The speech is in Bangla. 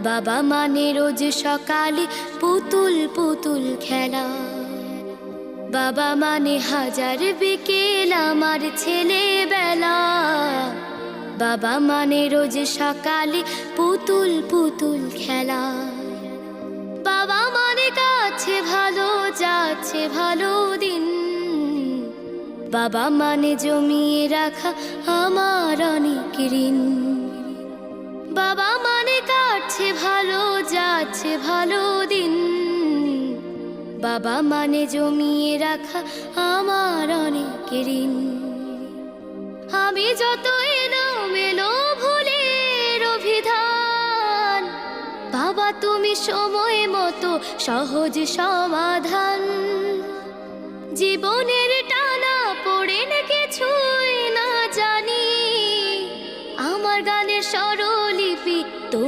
বাবা মানে রোজ সকালে পুতুল পুতুল খেলা। বাবা মানে হাজার বিকেল আমার ছেলেবেলা। বাবা মানে রোজ সকালে পুতুল পুতুল খেলা। বাবা মানে কাছে ভালো যাচ্ছে ভালো দিন। বাবা মানে জমিয়ে রাখা আমার অনেক ঋণ। বাবা মানে কাটছে ভালো যাচ্ছে ভালো দিন। বাবা মানে জমিয়ে রাখা আমার অনেক ঋণ। আমি যত এলোমেলো ভুলের অভিধান, বাবা তুমি সময় মতো সহজ সমাধান। জীবনের